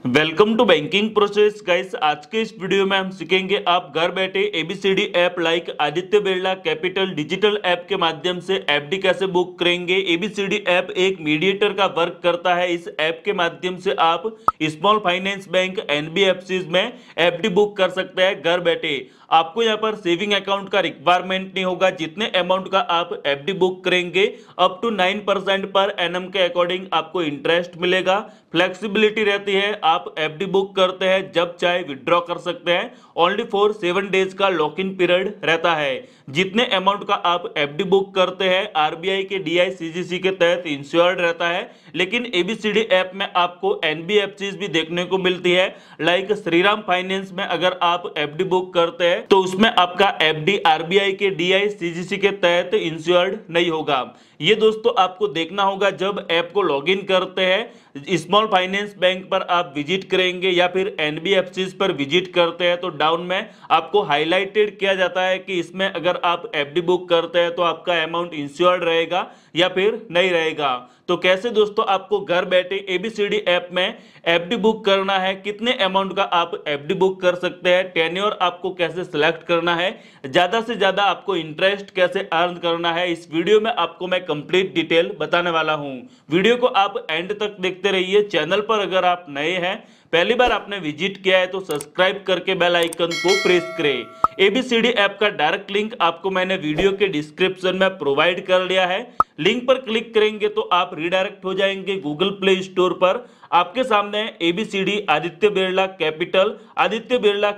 Welcome to banking process guys. आज के इस वीडियो में हम सीखेंगे आप घर बैठे ABCD app like Aditya Birla capital digital app के माध्यम से एफडी कैसे बुक करेंगे। एबीसीडी ऐप एक मीडिएटर का वर्क करता है। इस ऐप के माध्यम से आप स्मॉल फाइनेंस बैंक एनबीएफसी में एफडी बुक कर सकते हैं घर बैठे। आपको यहाँ पर सेविंग अकाउंट का रिक्वायरमेंट नहीं होगा। जितने अमाउंट का आप एफडी बुक करेंगे अप टू 9% पर एनम के अकॉर्डिंग आपको इंटरेस्ट मिलेगा। फ्लेक्सिबिलिटी रहती है, आप एफडी बुक करते हैं जब चाहे विड्रॉ कर सकते हैं। ओनली फॉर 7 डेज का लॉक इन पीरियड रहता है। जितने अमाउंट का आप एफडी बुक करते हैं आरबीआई के डीआईसीजीसी के तहत इंश्योर्ड रहता है। लेकिन एबीसीडी ऐप में आपको एनबीएफसी भी देखने को मिलती है। लाइक श्रीराम फाइनेंस में अगर आप एफडी बुक करते हैं तो उसमें आपका एफडी आरबीआई के डीआईसीजीसी के तहत इंश्योर्ड नहीं होगा। ये दोस्तों आपको देखना होगा जब ऐप को लॉगिन करते हैं। स्मॉल फाइनेंस बैंक पर आप विजिट करेंगे या फिर एनबीएफसी पर विजिट करते हैं तो डाउन में आपको हाईलाइटेड किया जाता है कि इसमें अगर आप एफडी बुक करते हैं तो आपका अमाउंट इंश्योर्ड रहेगा या फिर नहीं रहेगा। तो कैसे दोस्तों आपको घर बैठे एबीसीडी ऐप में एफडी बुक करना है, कितने अमाउंट का आप एफडी बुक कर सकते हैं, टेन्योर आपको कैसे सिलेक्ट करना है, ज्यादा से ज्यादा आपको इंटरेस्ट कैसे अर्न करना है, इस वीडियो में आपको मैं कंप्लीट डिटेल बताने वाला हूं। वीडियो को आप एंड तक देखते रहिए। चैनल पर अगर आप नए हैं, पहली बार आपने विजिट किया है तो सब्सक्राइब करके बेल आइकन को प्रेस करें। एबीसीडी ऐप का डायरेक्ट लिंक आपको मैंने वीडियो के डिस्क्रिप्शन में प्रोवाइड कर लिया है। लिंक पर क्लिक करेंगे तो आप रिडायरेक्ट हो जाएंगे गूगल प्ले स्टोर पर। आपके सामने ABCD Aditya Birla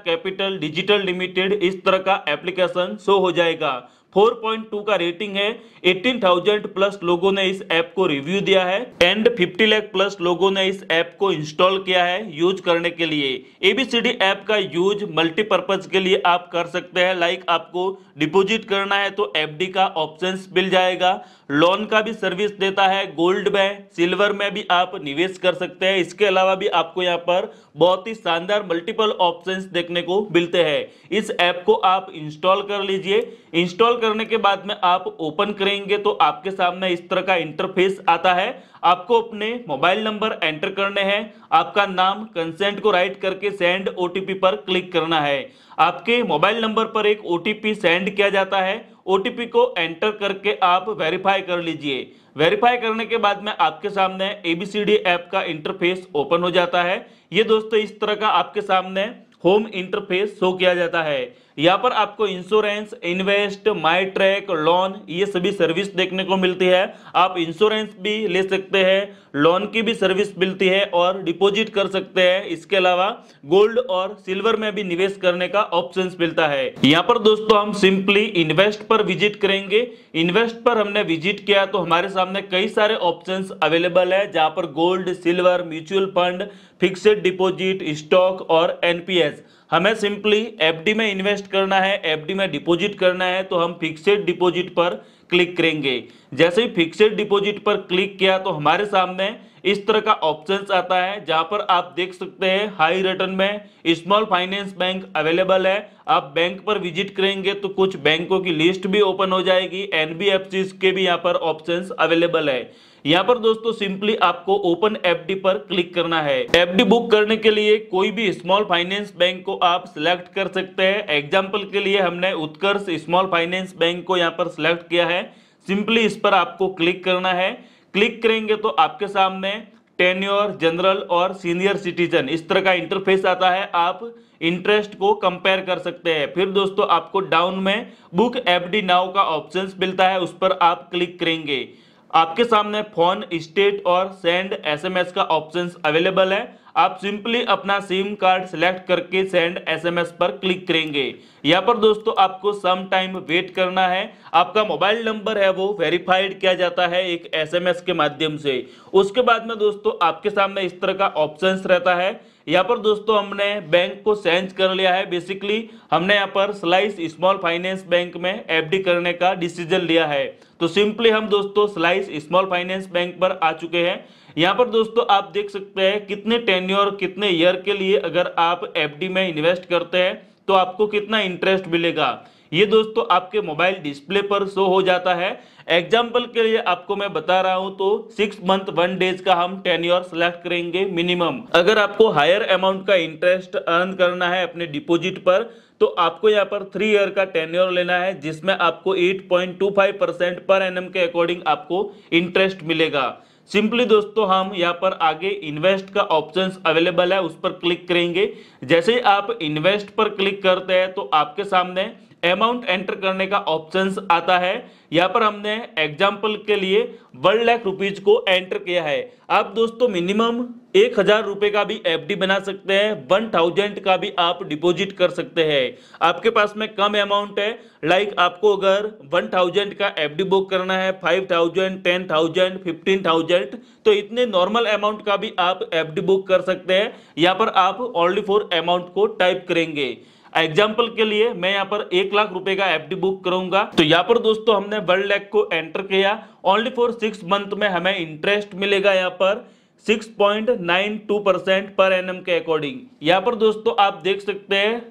capital digital limited इस तरह का एप्लीकेशन शो हो जाएगा। 4.2 का रेटिंग है। 18,000 प्लस लोगों ने इस ऐप को रिव्यू दिया है एंड 50 लाख प्लस लोगों ने इस ऐप को इंस्टॉल किया है यूज करने के लिए। एबीसीडी ऐप का यूज मल्टीपर्पज के लिए आप कर सकते हैं। लाइक आपको डिपॉजिट करना है तो एफडी का ऑप्शन मिल जाएगा। लोन का भी सर्विस देता है। गोल्ड में सिल्वर में भी आप निवेश कर सकते हैं। इसके अलावा भी आपको यहाँ पर बहुत ही शानदार मल्टीपल ऑप्शंस देखने को मिलते हैं। इस ऐप को आप इंस्टॉल कर लीजिए। इंस्टॉल करने के बाद में आप ओपन करेंगे तो आपके सामने इस तरह का इंटरफेस आता है। आपको अपने मोबाइल नंबर एंटर करने हैं, आपका नाम, कंसेंट को राइट करके सेंड ओटीपी पर क्लिक करना है। आपके मोबाइल नंबर पर एक ओटीपी सेंड किया जाता है। ओटीपी को एंटर करके आप वेरीफाई कर लीजिए। वेरीफाई करने के बाद में आपके सामने एबीसीडी ऐप का इंटरफेस ओपन हो जाता है। ये दोस्तों इस तरह का आपके सामने होम इंटरफेस शो किया जाता है। यहाँ पर आपको इंश्योरेंस, इन्वेस्ट, माई ट्रैक, लोन ये सभी सर्विस देखने को मिलती है। आप इंश्योरेंस भी ले सकते हैं, लोन की भी सर्विस मिलती है और डिपॉजिट कर सकते हैं। इसके अलावा गोल्ड और सिल्वर में भी निवेश करने का ऑप्शन मिलता है। यहाँ पर दोस्तों हम सिंपली इन्वेस्ट पर विजिट करेंगे। इन्वेस्ट पर हमने विजिट किया तो हमारे सामने कई सारे ऑप्शंस अवेलेबल है, जहां पर gold, silver, mutual fund, fixed deposit, stock और एनपीएस। हमें सिंपली एफडी में इन्वेस्ट करना है, एफडी में डिपॉजिट करना है तो हम फिक्स्ड डिपॉजिट पर क्लिक करेंगे। जैसे ही फिक्स्ड डिपॉजिट पर क्लिक किया तो हमारे सामने इस तरह का ऑप्शंस आता है, जहां पर आप देख सकते हैं हाई रिटर्न में स्मॉल फाइनेंस बैंक अवेलेबल है। आप बैंक पर विजिट करेंगे तो कुछ बैंकों की लिस्ट भी ओपन हो जाएगी। एनबीएफसी के भी यहाँ पर ऑप्शंस अवेलेबल है। यहाँ पर दोस्तों सिंपली आपको ओपन एफडी पर क्लिक करना है। एफडी बुक करने के लिए कोई भी स्मॉल फाइनेंस बैंक को आप सिलेक्ट कर सकते हैं। एग्जाम्पल के लिए हमने उत्कर्ष स्मॉल फाइनेंस बैंक को यहाँ पर सिलेक्ट किया है। सिंपली इस पर आपको क्लिक करना है। क्लिक करेंगे तो आपके सामने टेन्योर, जनरल और सीनियर सिटीजन इस तरह का इंटरफेस आता है। आप इंटरेस्ट को कंपेयर कर सकते हैं। फिर दोस्तों आपको डाउन में बुक एफडी नाउ का ऑप्शन मिलता है, उस पर आप क्लिक करेंगे। आपके सामने फोन, स्टेट और सेंड एसएमएस का ऑप्शन अवेलेबल है। आप सिंपली अपना सिम कार्ड सिलेक्ट करके सेंड एसएमएस पर क्लिक करेंगे। यहाँ पर दोस्तों आपको सम टाइम वेट करना है। आपका मोबाइल नंबर है वो वेरीफाइड किया जाता है एक एसएमएस के माध्यम से। उसके बाद में दोस्तों आपके सामने इस तरह का ऑप्शंस रहता है। यहाँ पर दोस्तों हमने बैंक को चेंज कर लिया है। बेसिकली हमने यहाँ पर स्लाइस स्मॉल फाइनेंस बैंक में एफडी करने का डिसीजन लिया है। तो सिंपली हम दोस्तों स्लाइस स्मॉल फाइनेंस बैंक पर आ चुके हैं। यहाँ पर दोस्तों आप देख सकते हैं कितने टेन्योर, कितने ईयर के लिए अगर आप एफडी में इन्वेस्ट करते हैं तो आपको कितना इंटरेस्ट मिलेगा। ये दोस्तों आपके मोबाइल डिस्प्ले पर शो हो जाता है। एग्जाम्पल के लिए आपको मैं बता रहा हूं तो 6 मंथ 1 डेज का हम टेन्योर सेलेक्ट करेंगे मिनिमम। अगर आपको हायर अमाउंट का इंटरेस्ट अर्न करना है अपने डिपॉजिट पर तो आपको यहाँ पर 3 ईयर का टेन्योर लेना है, जिसमें आपको 8.25% पर एनम के अकॉर्डिंग आपको इंटरेस्ट मिलेगा। सिंपली दोस्तों हम यहाँ पर आगे इन्वेस्ट का ऑप्शंस अवेलेबल है, उस पर क्लिक करेंगे। जैसे ही आप इन्वेस्ट पर क्लिक करते हैं तो आपके सामने अमाउंट एंटर करने का ऑप्शंस आता है। यहाँ पर हमने एग्जाम्पल के लिए 1 लाख रुपीज को एंटर किया है। आप दोस्तों मिनिमम 1000 रुपए का भी एफडी बना सकते हैं, 1000 का भी आप डिपॉजिट कर सकते हैं। आपके पास में कम अमाउंट है, लाइक आपको अगर 1000 का एफडी बुक करना है, 5000, 10,000, 15,000, तो इतने नॉर्मल अमाउंट का भी आप एफडी बुक कर सकते हैं। यहाँ पर आप ओनली फॉर अमाउंट को टाइप करेंगे। एग्जाम्पल के लिए मैं यहाँ पर 1 लाख रुपए का एफडी बुक करूंगा, तो यहाँ पर दोस्तों हमने 1 लाख को एंटर किया। ओनली फॉर 6 मंथ में हमें इंटरेस्ट मिलेगा यहाँ पर 6.92% पर एनम के अकॉर्डिंग। यहाँ पर दोस्तों आप देख सकते हैं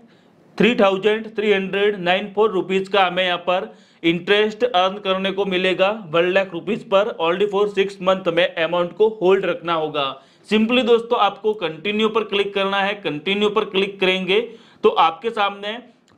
3,394 रुपीज का हमें यहाँ पर इंटरेस्ट अर्न करने को मिलेगा 1 lakh rupees per. Only for 6 month में अमाउंट को होल्ड रखना होगा। सिंपली दोस्तों आपको कंटिन्यू पर क्लिक करना है। कंटिन्यू पर क्लिक करेंगे तो आपके सामने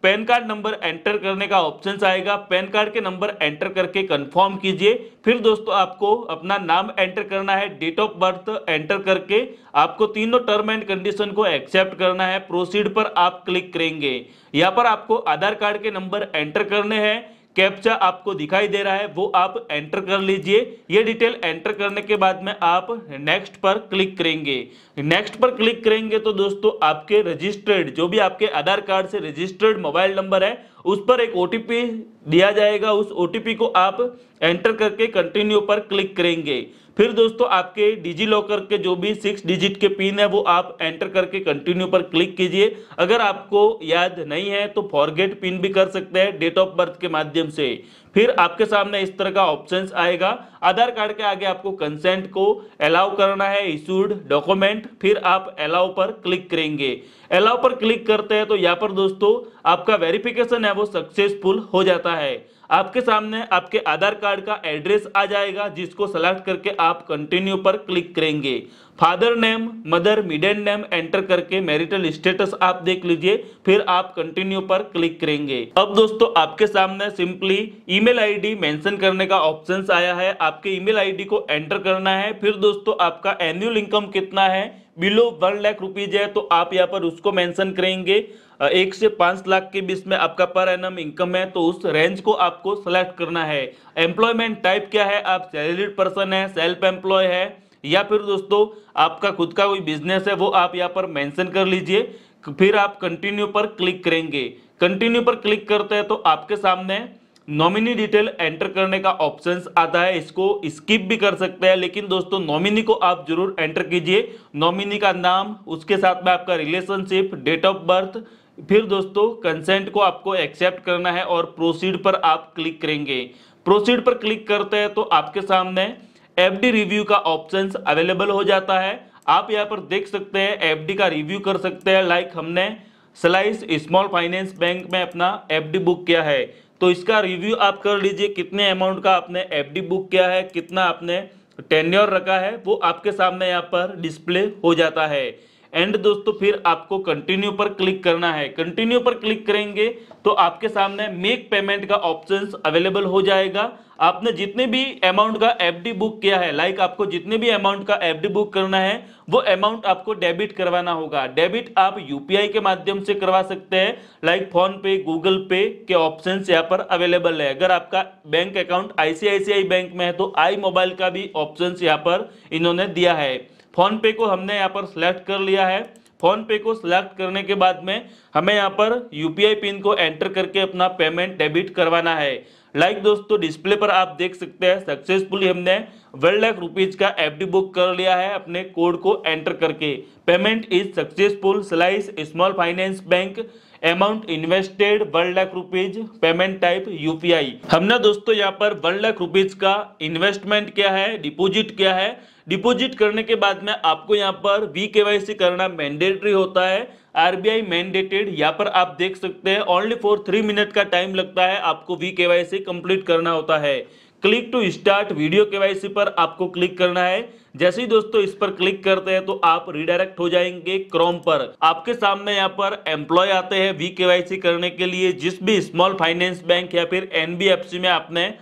पैन कार्ड नंबर एंटर करने का ऑप्शन आएगा। पैन कार्ड के नंबर एंटर करके कंफर्म कीजिए। फिर दोस्तों आपको अपना नाम एंटर करना है, डेट ऑफ बर्थ एंटर करके आपको तीनों टर्म एंड कंडीशन को एक्सेप्ट करना है। प्रोसीड पर आप क्लिक करेंगे। यहाँ पर आपको आधार कार्ड के नंबर एंटर करने हैं। कैप्चा आपको दिखाई दे रहा है, वो आप एंटर कर लीजिए। ये डिटेल एंटर करने के बाद में आप नेक्स्ट पर क्लिक करेंगे। नेक्स्ट पर क्लिक करेंगे तो दोस्तों आपके रजिस्टर्ड जो भी आपके आधार कार्ड से रजिस्टर्ड मोबाइल नंबर है उस पर एक ओटीपी दिया जाएगा। उस ओटीपी को आप एंटर करके कंटिन्यू पर क्लिक करेंगे। फिर दोस्तों आपके डिजी लॉकर के जो भी 6 डिजिट के पिन है वो आप एंटर करके कंटिन्यू पर क्लिक कीजिए। अगर आपको याद नहीं है तो फॉरगेट पिन भी कर सकते हैं डेट ऑफ बर्थ के माध्यम से। फिर आपके सामने इस तरह का ऑप्शंस आएगा। आधार कार्ड के आगे आपको कंसेंट को अलाउ करना है, इशूड डॉक्यूमेंट, फिर आप अलाउ पर क्लिक करेंगे। अलाउ पर क्लिक करते हैं तो यहाँ पर दोस्तों आपका वेरिफिकेशन है वो सक्सेसफुल हो जाता है। आपके सामने आपके आधार कार्ड का एड्रेस आ जाएगा, जिसको सेलेक्ट करके आप कंटिन्यू पर क्लिक करेंगे। Father name, mother, middle name enter करके मैरिटल स्टेटस आप देख लीजिए। फिर आप कंटिन्यू पर क्लिक करेंगे। अब दोस्तों आपके सामने सिंपली ईमेल आईडी मेंशन करने का ऑप्शन आया है। आपके ईमेल आईडी को एंटर करना है। फिर दोस्तों आपका एनुअल इनकम कितना है, बिलो 1 लाख रुपीज है तो आप यहाँ पर उसको मेंशन करेंगे। 1 से 5 लाख के बीच में आपका पर एनम इनकम है तो उस रेंज को आपको सेलेक्ट करना है। एम्प्लॉयमेंट टाइप क्या है, आप सैलरीड पर्सन है, सेल्फ एम्प्लॉय है या फिर दोस्तों आपका खुद का कोई बिजनेस है, वो आप यहाँ पर मेंशन कर लीजिए। फिर आप कंटिन्यू पर क्लिक करेंगे। कंटिन्यू पर क्लिक करते हैं तो आपके सामने नॉमिनी डिटेल एंटर करने का ऑप्शंस आता है। इसको स्किप भी कर सकते हैं, लेकिन दोस्तों नॉमिनी को आप जरूर एंटर कीजिए। नॉमिनी का नाम, उसके साथ में आपका रिलेशनशिप, डेट ऑफ बर्थ, फिर दोस्तों कंसेंट को आपको एक्सेप्ट करना है और प्रोसीड पर आप क्लिक करेंगे। प्रोसीड पर क्लिक करते हैं तो आपके सामने एफडी रिव्यू का ऑप्शंस अवेलेबल हो जाता है। आप यहाँ पर देख सकते हैं एफडी का रिव्यू कर सकते हैं। लाइक हमने स्लाइस स्मॉल फाइनेंस बैंक में अपना एफडी बुक किया है तो इसका रिव्यू आप कर लीजिए। कितने अमाउंट का आपने एफडी बुक किया है, कितना आपने टेन्योर रखा है, वो आपके सामने यहाँ पर डिस्प्ले हो जाता है। एंड दोस्तों फिर आपको कंटिन्यू पर क्लिक करना है। कंटिन्यू पर क्लिक करेंगे तो आपके सामने मेक पेमेंट का ऑप्शंस अवेलेबल हो जाएगा। आपने जितने भी अमाउंट का एफडी बुक किया है, लाइक आपको जितने भी अमाउंट का एफडी बुक करना है वो अमाउंट आपको डेबिट करवाना होगा। डेबिट आप यूपीआई के माध्यम से करवा सकते हैं, लाइक फोन पे, गूगल पे के ऑप्शंस यहाँ पर अवेलेबल है। अगर आपका बैंक अकाउंट आईसीआईसीआई बैंक में है तो आई मोबाइल का भी ऑप्शंस यहाँ पर इन्होंने दिया है। फोन पे को हमने यहाँ पर सिलेक्ट कर लिया है। फोन पे को सिलेक्ट करने के बाद में हमें यहाँ पर यूपीआई पिन को एंटर करके अपना पेमेंट डेबिट करवाना है। लाइक दोस्तों डिस्प्ले पर आप देख सकते हैं सक्सेसफुली हमने 1 लाख रुपीज का एफडी बुक कर लिया है अपने कोड को एंटर करके। Payment is successful, slice small finance bank amount invested 1 lakh rupees, payment type UPI. हमने दोस्तों यहाँ पर 1 लाख रुपीज का इन्वेस्टमेंट किया है, डिपॉजिट किया है। डिपॉजिट करने के बाद में आपको यहाँ पर VKYC करना मैंडेटरी होता है, RBI मैंडेटेड। यहाँ पर आप देख सकते हैं ओनली फॉर 3 मिनट का टाइम लगता है, आपको VKYC कंप्लीट करना होता है। Click to start video KYC पर आपको क्लिक करना है। जैसे ही दोस्तों इस पर क्लिक करते हैं तो आप रिडायरेक्ट हो जाएंगे क्रोम पर। आपके सामने यहाँ पर एम्प्लॉय आते हैं VKYC करने के लिए। जिस भी स्मॉल फाइनेंस बैंक या फिर NBFC में आपने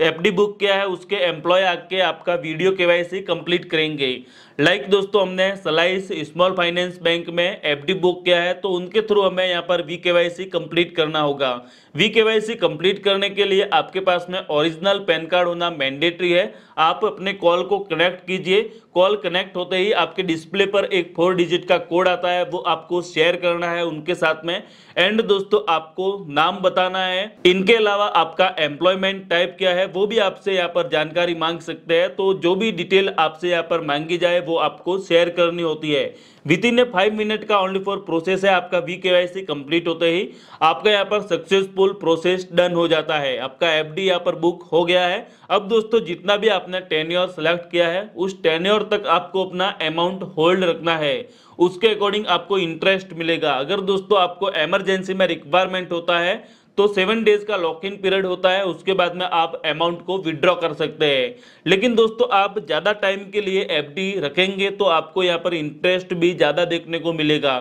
FD बुक किया है उसके एम्प्लॉय आके आपका वीडियो KYC कंप्लीट करेंगे। लाइक दोस्तों हमने सलाइस स्मॉल फाइनेंस बैंक में FD बुक किया है तो उनके थ्रू हमें यहाँ पर VKYC कंप्लीट करना होगा। VKYC कंप्लीट करने के लिए आपके पास में ओरिजिनल पैन कार्ड होना मैंडेटरी है। आप अपने कॉल को कनेक्ट कीजिए। कॉल कनेक्ट होते ही आपके डिस्प्ले पर एक 4 डिजिट का कोड आता है, वो आपको शेयर करना है उनके साथ में। एंड दोस्तों आपको नाम बताना है। इनके अलावा आपका एम्प्लॉयमेंट टाइप क्या है वो भी आपसे यहाँ पर जानकारी मांग सकते हैं। तो जो भी डिटेल आपसे यहाँ पर मांगी जाए वो आपको शेयर करनी होती है। विदिन 5 मिनट का ओनली फॉर प्रोसेस है। आपका VKYC कंप्लीट होते ही आपका यहाँ पर सक्सेसफुल प्रोसेस डन हो जाता है। आपका FD यहाँ पर बुक हो गया है। अब दोस्तों जितना भी आपने टेन्योर सेलेक्ट किया है उस टेन्योर तक आपको अपना अमाउंट होल्ड रखना है, उसके अकॉर्डिंग आपको इंटरेस्ट मिलेगा। अगर दोस्तों आपको इमरजेंसी में रिक्वायरमेंट होता है तो 7 डेज का लॉक इन पीरियड होता है, उसके बाद में आप अमाउंट को विड्रॉ कर सकते हैं। लेकिन दोस्तों आप ज़्यादा टाइम के लिए FD रखेंगे तो आपको यहाँ पर इंटरेस्ट भी ज़्यादा देखने को मिलेगा।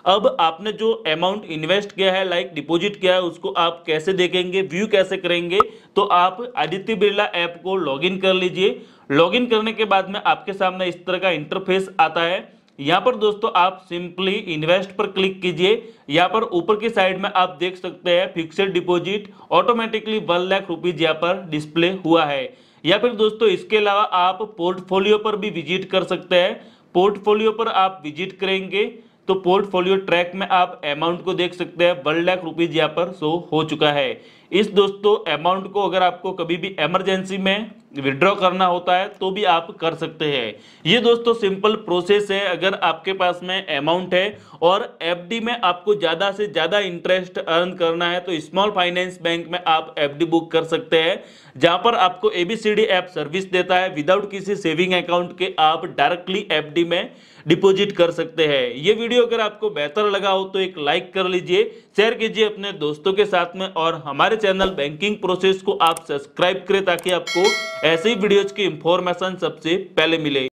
अब आपने जो अमाउंट इन्वेस्ट किया है लाइक डिपॉजिट किया है उसको आप कैसे देखेंगे, व्यू कैसे करेंगे, तो आप आदित्य बिरला ऐप को लॉगिन कर लीजिए। लॉगिन करने के बाद में आपके सामने इस तरह का इंटरफेस आता है। यहाँ पर दोस्तों आप सिंपली इन्वेस्ट पर क्लिक कीजिए। यहाँ पर ऊपर की साइड में आप देख सकते हैं fixed deposit automatically 1 lakh rupees यहाँ पर डिस्प्ले हुआ है। या फिर दोस्तों इसके अलावा आप पोर्टफोलियो पर भी विजिट कर सकते हैं। पोर्टफोलियो पर आप विजिट करेंगे तो पोर्टफोलियो ट्रैक में आप अमाउंट को देख सकते हैं 1 लाख रुपीज यहाँ पर शो हो चुका है। इस दोस्तों अमाउंट को अगर आपको कभी भी इमरजेंसी में विड्रॉ करना होता है तो भी आप कर सकते हैं। ये दोस्तों सिंपल प्रोसेस है। अगर आपके पास में अमाउंट है और FD में आपको ज़्यादा से ज़्यादा इंटरेस्ट अर्न करना है तो स्मॉल फाइनेंस बैंक में आप FD बुक कर सकते हैं, जहां पर आपको ABCD ऐप सर्विस देता है। विदाउट किसी सेविंग अकाउंट के आप डायरेक्टली FD में डिपॉजिट कर सकते हैं। ये वीडियो अगर आपको बेहतर लगा हो तो एक लाइक कर लीजिए, शेयर कीजिए अपने दोस्तों के साथ में और हमारे चैनल बैंकिंग प्रोसेस को आप सब्सक्राइब करें ताकि आपको ऐसे ही वीडियोज की इंफॉर्मेशन सबसे पहले मिले।